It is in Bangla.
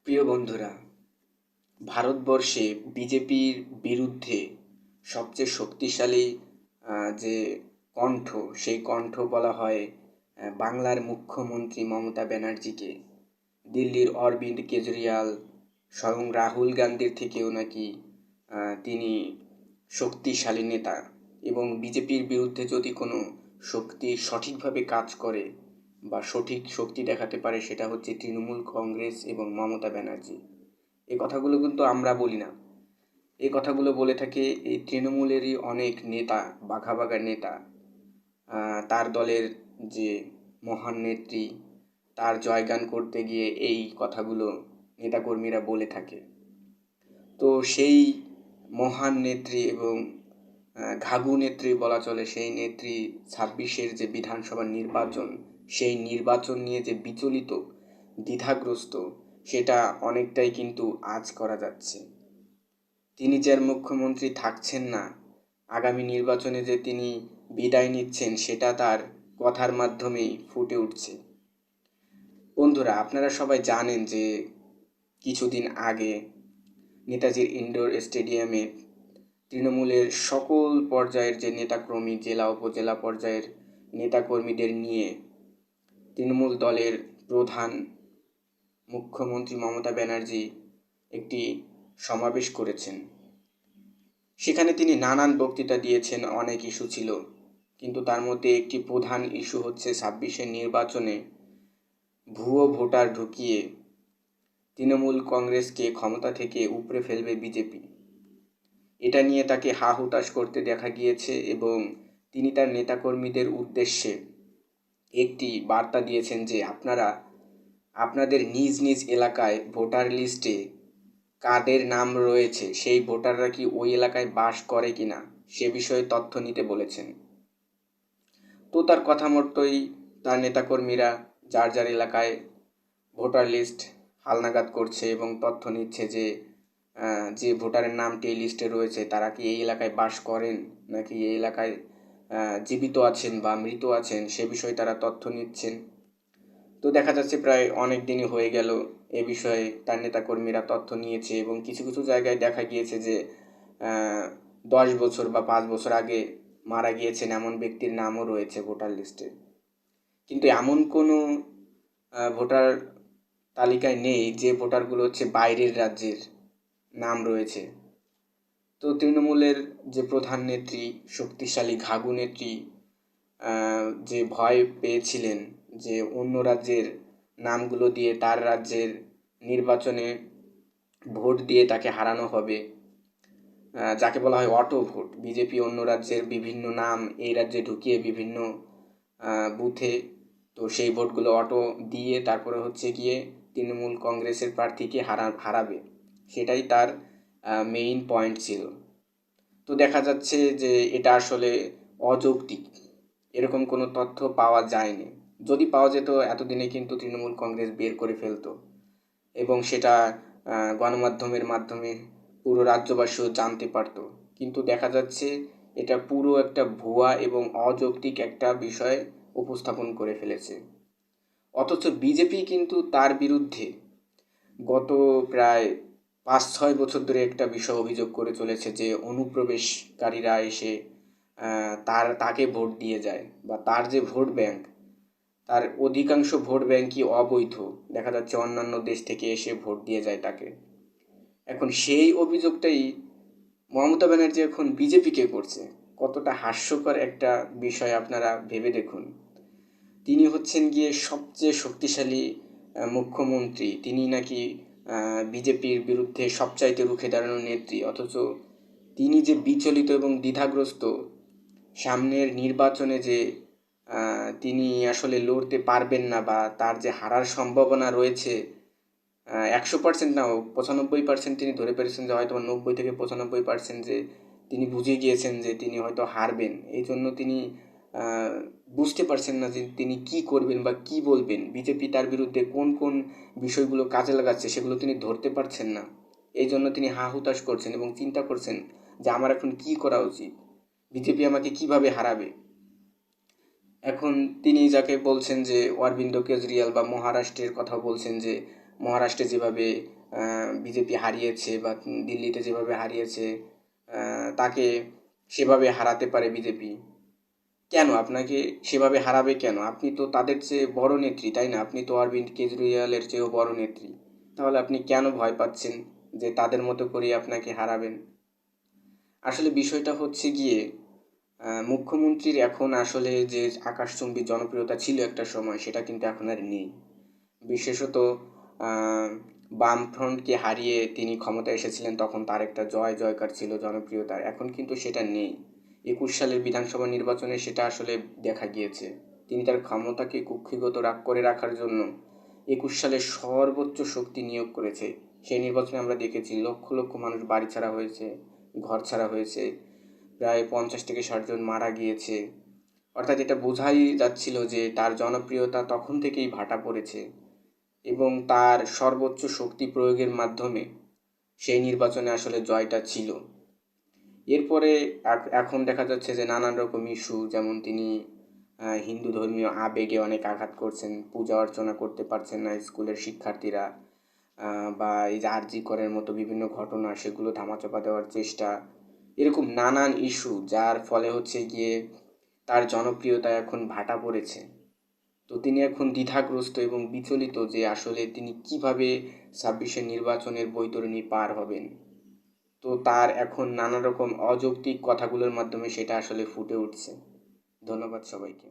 প্রিয় বন্ধুরা, ভারতবর্ষে বিজেপির বিরুদ্ধে সবচেয়ে শক্তিশালী যে কণ্ঠ, সেই কণ্ঠ বলা হয় বাংলার মুখ্যমন্ত্রী মমতা ব্যানার্জিকে। দিল্লির অরবিন্দ কেজরিওয়াল, স্বয়ং রাহুল গান্ধীর থেকেও নাকি তিনি শক্তিশালী নেতা, এবং বিজেপির বিরুদ্ধে যদি কোনো শক্তি সঠিকভাবে কাজ করে বা সঠিক শক্তি দেখাতে পারে, সেটা হচ্ছে তৃণমূল কংগ্রেস এবং মমতা ব্যানার্জি। এই কথাগুলো কিন্তু আমরা বলি না, এই কথাগুলো বলে থাকে এই তৃণমূলেরই অনেক নেতা, বাঘা বাঘা নেতা। তার দলের যে মহান নেত্রী, তার জয়গান করতে গিয়ে এই কথাগুলো নেতাকর্মীরা বলে থাকে। তো সেই মহান নেত্রী এবং ঘাঘু নেত্রী বলা চলে, সেই নেত্রী 26-এর যে বিধানসভা নির্বাচন, সেই নির্বাচন নিয়ে যে বিচলিত, দ্বিধাগ্রস্ত, সেটা অনেকটাই কিন্তু আঁচ করা যাচ্ছে। তিনি যে আর মুখ্যমন্ত্রী থাকছেন না, আগামী নির্বাচনে যে তিনি বিদায় নিচ্ছেন, সেটা তার কথার মাধ্যমেই ফুটে উঠছে। বন্ধুরা, আপনারা সবাই জানেন যে কিছুদিন আগে নেতাজির ইনডোর স্টেডিয়ামে তৃণমূলের সকল পর্যায়ের যে নেতাকর্মী, জেলা উপজেলা পর্যায়ের নেতাকর্মীদের নিয়ে তৃণমূল দলের প্রধান মুখ্যমন্ত্রী মমতা ব্যানার্জি একটি সমাবেশ করেছেন। সেখানে তিনি নানান বক্তৃতা দিয়েছেন, অনেক ইস্যু ছিল, কিন্তু তার মধ্যে একটি প্রধান ইস্যু হচ্ছে 26-এর নির্বাচনে ভুয়ো ভোটার ঢুকিয়ে তৃণমূল কংগ্রেসকে ক্ষমতা থেকে উপড়ে ফেলবে বিজেপি। এটা নিয়ে তাকে হা হুতাশ করতে দেখা গিয়েছে, এবং তিনি তার নেতাকর্মীদের উদ্দেশ্যে একটি বার্তা দিয়েছেন যে আপনারা আপনাদের নিজ নিজ এলাকায় ভোটার লিস্টে কাদের নাম রয়েছে, সেই ভোটাররা কি ওই এলাকায় বাস করে কিনা, সে বিষয়ে তথ্য নিতে বলেছেন। তো তার কথা মতোই তার নেতাকর্মীরা যার যার এলাকায় ভোটার লিস্ট হালনাগাদ করছে এবং তথ্য নিচ্ছে যে যে ভোটারের নামটি এই লিস্টে রয়েছে তারা কি এই এলাকায় বাস করেন নাকি এই এলাকায় জীবিত আছেন বা মৃত আছেন, সে বিষয়ে তারা তথ্য নিচ্ছেন। তো দেখা যাচ্ছে প্রায় অনেক দিনই হয়ে গেল এ বিষয়ে তার নেতাকর্মীরা তথ্য নিয়েছে, এবং কিছু কিছু জায়গায় দেখা গিয়েছে যে 10 বছর বা 5 বছর আগে মারা গিয়েছেন এমন ব্যক্তির নামও রয়েছে ভোটার লিস্টে। কিন্তু এমন কোনো ভোটার তালিকায় নেই যে ভোটারগুলো হচ্ছে বাইরের রাজ্যের নাম রয়েছে। তো তৃণমূলের যে প্রধান নেত্রী, শক্তিশালী ঘাঘু নেত্রী, যে ভয় পেয়েছিলেন যে অন্য রাজ্যের নামগুলো দিয়ে তার রাজ্যের নির্বাচনে ভোট দিয়ে তাকে হারানো হবে, যাকে বলা হয় অটো ভোট। বিজেপি অন্য রাজ্যের বিভিন্ন নাম এই রাজ্যে ঢুকিয়ে বিভিন্ন বুথে, তো সেই ভোটগুলো অটো দিয়ে তারপরে হচ্ছে গিয়ে তৃণমূল কংগ্রেসের প্রার্থীকে হারাবে, সেটাই তার মেইন পয়েন্ট ছিল। তো দেখা যাচ্ছে যে এটা আসলে অযৌক্তিক, এরকম কোনো তথ্য পাওয়া যায়নি। যদি পাওয়া যেত এতদিনে কিন্তু তৃণমূল কংগ্রেস বের করে ফেলতো, এবং সেটা গণমাধ্যমের মাধ্যমে পুরো রাজ্যবাসীও জানতে পারতো। কিন্তু দেখা যাচ্ছে এটা পুরো একটা ভুয়া এবং অযৌক্তিক একটা বিষয় উপস্থাপন করে ফেলেছে। অথচ বিজেপি কিন্তু তার বিরুদ্ধে গত প্রায় 5-6 বছর ধরে একটা বিষয় অভিযোগ করে চলেছে যে অনুপ্রবেশকারীরা এসে তাকে ভোট দিয়ে যায়, বা তার যে ভোট ব্যাংক, তার অধিকাংশ ভোট ব্যাংকই অবৈধ। দেখা যাচ্ছে অন্যান্য দেশ থেকে এসে ভোট দিয়ে যায় তাকে। এখন সেই অভিযোগটাই মমতা ব্যানার্জি এখন বিজেপিকে করছে। কতটা হাস্যকর একটা বিষয় আপনারা ভেবে দেখুন। তিনি হচ্ছেন গিয়ে সবচেয়ে শক্তিশালী মুখ্যমন্ত্রী, তিনি নাকি বিজেপির বিরুদ্ধে সবচাইতে রুখে দাঁড়ানোর নেত্রী, অথচ তিনি যে বিচলিত এবং দ্বিধাগ্রস্ত সামনের নির্বাচনে, যে তিনি আসলে লড়তে পারবেন না বা তার যে হারার সম্ভাবনা রয়েছে 100% নাও 95% তিনি ধরে পেরেছেন যে হয়তো 90 থেকে 95% যে তিনি বুঝে গিয়েছেন যে তিনি হয়তো হারবেন। এই জন্য তিনি বুঝতে পারছেন না যে তিনি কি করবেন বা কি বলবেন, বিজেপি তার বিরুদ্ধে কোন কোন বিষয়গুলো কাজে লাগাচ্ছে সেগুলো তিনি ধরতে পারছেন না। এই জন্য তিনি হা হুতাশ করছেন এবং চিন্তা করছেন যে আমার এখন কি করা উচিত, বিজেপি আমাকে কিভাবে হারাবে। এখন তিনি যাকে বলছেন যে অরবিন্দ কেজরিওয়াল বা মহারাষ্ট্রের কথা বলছেন যে মহারাষ্ট্রে যেভাবে বিজেপি হারিয়েছে বা দিল্লিতে যেভাবে হারিয়েছে তাকে সেভাবে হারাতে পারে বিজেপি। কেন আপনাকে সেভাবে হারাবে কেন? আপনি তো তাদের চেয়ে বড় নেত্রী, তাই না? আপনি তো অরবিন্দ কেজরিওয়ালের চেয়েও বড় নেত্রী। তাহলে আপনি কেন ভয় পাচ্ছেন যে তাদের মতো করেই আপনাকে হারাবেন? আসলে বিষয়টা হচ্ছে গিয়ে মুখ্যমন্ত্রীর এখন আসলে যে আকাশচুম্বী জনপ্রিয়তা ছিল একটা সময়, সেটা কিন্তু এখন আর নেই। বিশেষত আহ, বামফ্রন্টকে হারিয়ে তিনি ক্ষমতায় এসেছিলেন, তখন তার একটা জয় জয়কার ছিল জনপ্রিয়তার। এখন কিন্তু সেটা নেই। 21 সালের বিধানসভা নির্বাচনে সেটা আসলে দেখা গিয়েছে। তিনি তার ক্ষমতাকে কুক্ষিগত করে রাখার জন্য 21 সালে সর্বোচ্চ শক্তি নিয়োগ করেছে। সেই নির্বাচনে আমরা দেখেছি লক্ষ লক্ষ মানুষ বাড়ি ছাড়া হয়েছে, ঘর ছাড়া হয়েছে, প্রায় 50 থেকে 60 জন মারা গিয়েছে। অর্থাৎ এটা বোঝাই যাচ্ছিল যে তার জনপ্রিয়তা তখন থেকেই ভাটা পড়েছে এবং তার সর্বোচ্চ শক্তি প্রয়োগের মাধ্যমে সেই নির্বাচনে আসলে জয়টা ছিল। এরপরে এখন দেখা যাচ্ছে যে নানান রকম ইস্যু, যেমন তিনি হিন্দু ধর্মীয় আবেগে অনেক আঘাত করছেন, পূজা অর্চনা করতে পারছেন না স্কুলের শিক্ষার্থীরা, বা এই যে আরজি করের মতো বিভিন্ন ঘটনা সেগুলো ধামাচাপা দেওয়ার চেষ্টা, এরকম নানান ইস্যু, যার ফলে হচ্ছে গিয়ে তার জনপ্রিয়তা এখন ভাটা পড়েছে। তো তিনি এখন দ্বিধাগ্রস্ত এবং বিচলিত যে আসলে তিনি কিভাবে 26-এর নির্বাচনের বৈতরণী পার হবেন। তো তার এখন নানা রকম অযৌক্তিক কথাগুলোর মাধ্যমে সেটা আসলে ফুটে উঠছে। ধন্যবাদ সবাইকে।